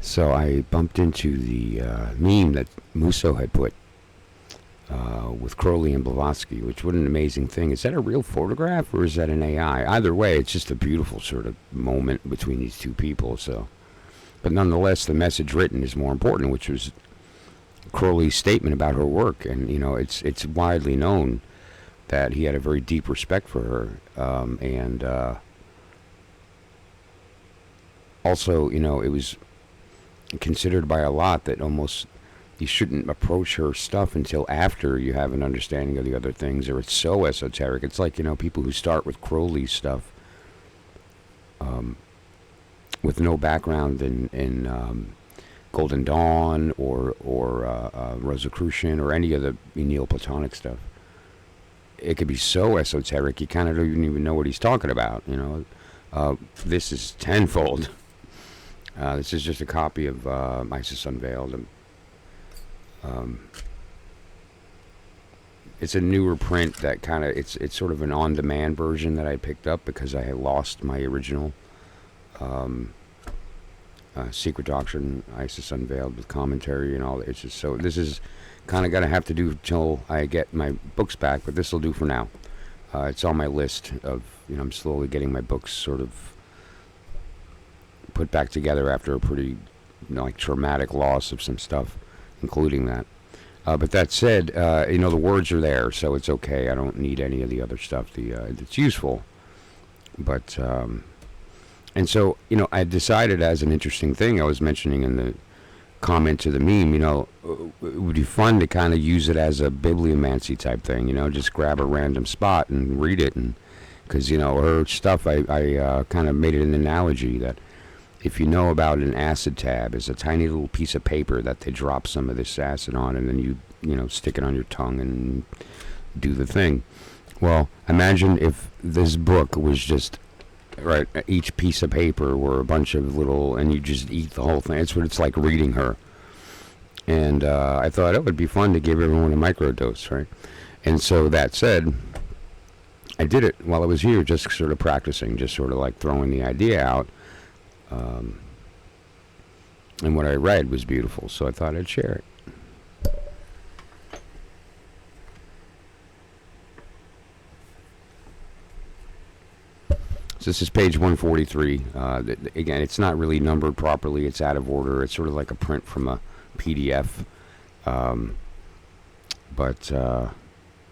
So I bumped into the meme that Musso had put with Crowley and Blavatsky, which what an amazing thing. Is that a real photograph or is that an AI? Either way, it's just a beautiful sort of moment between these two people. So, but nonetheless, the message written is more important, which was Crowley's statement about her work, and it's widely known that he had a very deep respect for her, and also, it was considered by a lot that almost you shouldn't approach her stuff until after you have an understanding of the other things, or it's so esoteric. It's like people who start with Crowley's stuff with no background in Golden Dawn or Rosicrucian or any of the Neoplatonic stuff. It could be so esoteric you kind of don't even know what he's talking about. This is tenfold. This is just a copy of Isis Unveiled. It's a newer print that kind of it's sort of an on-demand version that I picked up because I had lost my original Secret Doctrine, Isis Unveiled with commentary and all. It's just so this is kind of gonna have to do till I get my books back, but this will do for now. It's on my list of I'm slowly getting my books sort of put back together after a pretty traumatic loss of some stuff, including that. But that said, the words are there, so it's okay. I don't need any of the other stuff. It's useful, but and so I decided as an interesting thing I was mentioning in the comment to the meme. It would be fun to kind of use it as a bibliomancy type thing. Just grab a random spot and read it, and because her stuff, I kind of made it an analogy that if you know about an acid tab, is a tiny little piece of paper that they drop some of this acid on, and then you stick it on your tongue and do the thing. Well, imagine if this book was just right. Each piece of paper were a bunch of little, and you just eat the whole thing. It's what it's like reading her. And I thought it would be fun to give everyone a microdose, right? And so that said, I did it while I was here, just sort of practicing, just sort of like throwing the idea out. And what I read was beautiful, so I thought I'd share it. So this is page 143. Again, it's not really numbered properly. It's out of order. It's sort of like a print from a PDF. But it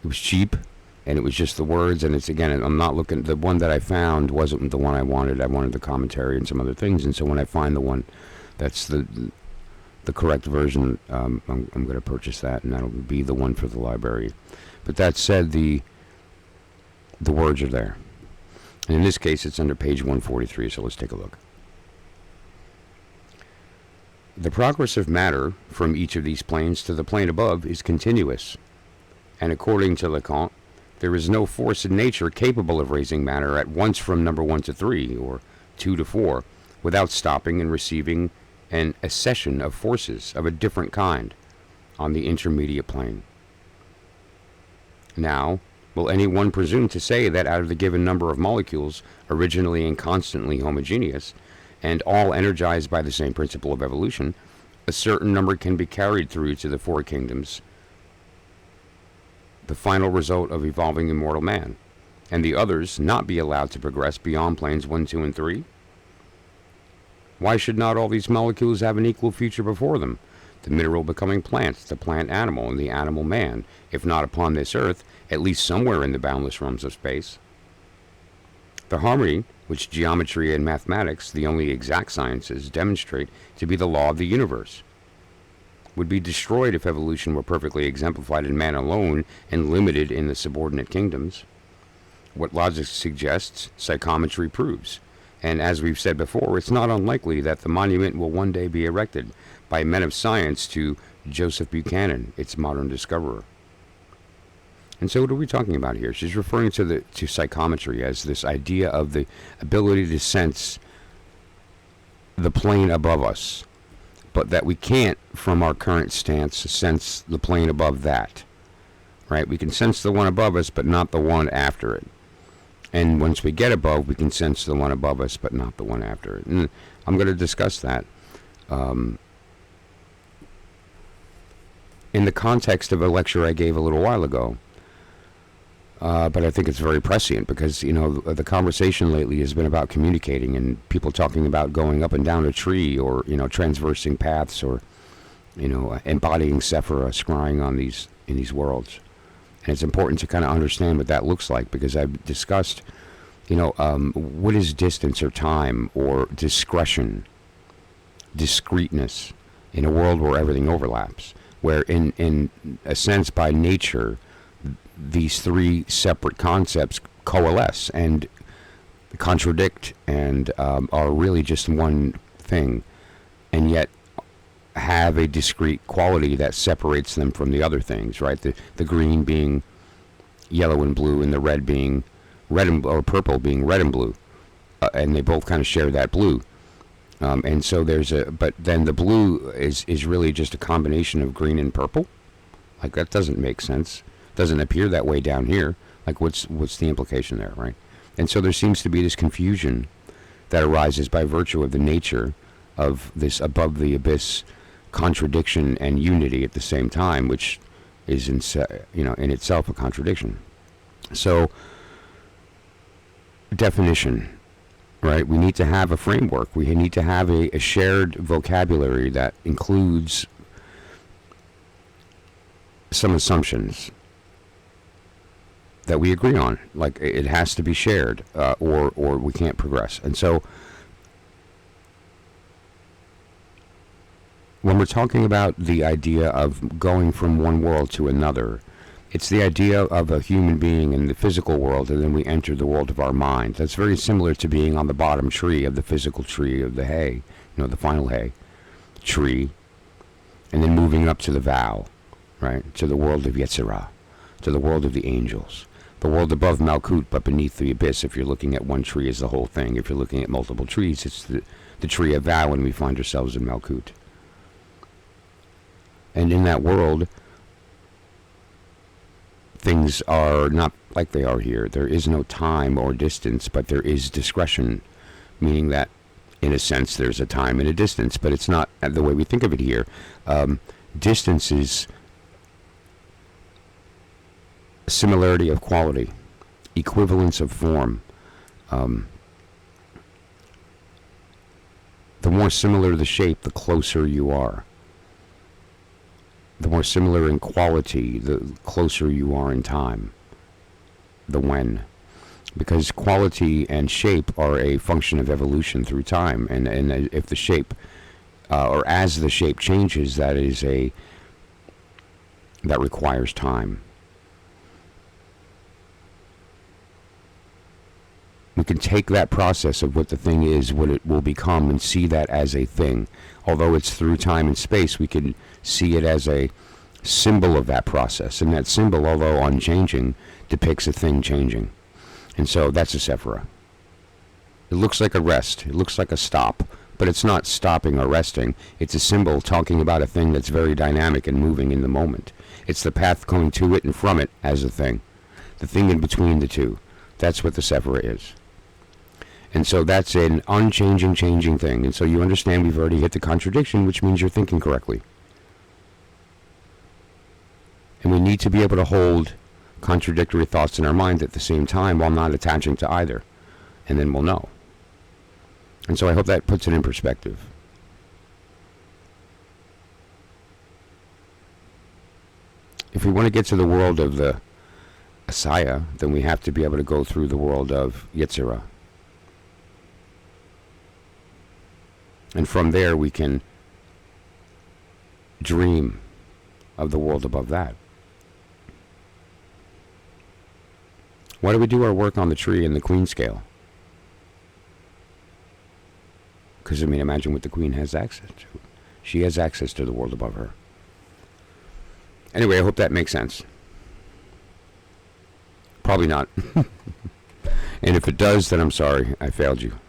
was cheap, and it was just the words. And it's, again, I'm not looking. The one that I found wasn't the one I wanted. I wanted the commentary and some other things. And so when I find the one that's the correct version, I'm going to purchase that, and that'll be the one for the library. But that said, the words are there. And in this case, it's under page 143, so let's take a look. The progress of matter from each of these planes to the plane above is continuous, and according to Leconte, there is no force in nature capable of raising matter at once from number 1 to 3, or 2 to 4, without stopping and receiving an accession of forces of a different kind on the intermediate plane. Now, will anyone presume to say that out of the given number of molecules, originally and constantly homogeneous, and all energized by the same principle of evolution, a certain number can be carried through to the four kingdoms, the final result of evolving immortal man, and the others not be allowed to progress beyond planes 1, 2, and 3? Why should not all these molecules have an equal future before them, the mineral becoming plants, the plant animal, and the animal man, if not upon this earth, at least somewhere in the boundless realms of space? The harmony which geometry and mathematics, the only exact sciences, demonstrate to be the law of the universe, would be destroyed if evolution were perfectly exemplified in man alone and limited in the subordinate kingdoms. What logic suggests, psychometry proves. And as we've said before, it's not unlikely that the monument will one day be erected by men of science to Joseph Buchanan, its modern discoverer. And so what are we talking about here? She's referring to psychometry as this idea of the ability to sense the plane above us, but that we can't, from our current stance, sense the plane above that. Right? We can sense the one above us, but not the one after it. And once we get above, we can sense the one above us, but not the one after it. And I'm going to discuss that. Um, in the context of a lecture I gave a little while ago, but I think it's very prescient because, the conversation lately has been about communicating and people talking about going up and down a tree or, transversing paths or, embodying Sephira, scrying on in these worlds. And it's important to kind of understand what that looks like because I've discussed, what is distance or time or discretion, discreteness in a world where everything overlaps, where in a sense by nature, these three separate concepts coalesce and contradict and are really just one thing, and yet have a discrete quality that separates them from the other things, right? The green being yellow and blue, and the red being red and or purple being red and blue, and they both kind of share that blue. And so but then the blue is really just a combination of green and purple. Like that doesn't make sense. Doesn't appear that way down here. Like what's the implication there, right? And so there seems to be this confusion that arises by virtue of the nature of this above the abyss contradiction and unity at the same time, which is in itself a contradiction. So definition, right? We need to have a framework. We need to have a shared vocabulary that includes some assumptions that we agree on. Like it has to be shared, or we can't progress. And so when we're talking about the idea of going from one world to another, it's the idea of a human being in the physical world, and then we enter the world of our mind. That's very similar to being on the bottom tree of the physical tree of the hay, the final hay tree, and then moving up to the vow, right, to the world of Yetzirah, to the world of the angels, the world above Malkut, but beneath the abyss. If you're looking at one tree as the whole thing, if you're looking at multiple trees, it's the tree of vow, and we find ourselves in Malkut. And in that world, things are not like they are here. There is no time or distance, but there is discretion, meaning that, in a sense, there's a time and a distance, but it's not the way we think of it here. Distance is similarity of quality, equivalence of form. The more similar the shape, the closer you are. The more similar in quality, the closer you are in time. The when. Because quality and shape are a function of evolution through time. And if the shape, or as the shape changes, that requires time. We can take that process of what the thing is, what it will become, and see that as a thing. Although it's through time and space, we can see it as a symbol of that process. And that symbol, although unchanging, depicts a thing changing. And so that's a Sephira. It looks like a rest. It looks like a stop. But it's not stopping or resting. It's a symbol talking about a thing that's very dynamic and moving in the moment. It's the path going to it and from it as a thing. The thing in between the two. That's what the Sephira is. And so that's an unchanging, changing thing. And so you understand we've already hit the contradiction, which means you're thinking correctly. And we need to be able to hold contradictory thoughts in our mind at the same time while not attaching to either. And then we'll know. And so I hope that puts it in perspective. If we want to get to the world of the Asaya, then we have to be able to go through the world of Yetzirah. And from there we can dream of the world above that. Why do we do our work on the tree and the queen scale? Because, imagine what the queen has access to. She has access to the world above her. Anyway, I hope that makes sense. Probably not. And if it does, then I'm sorry. I failed you.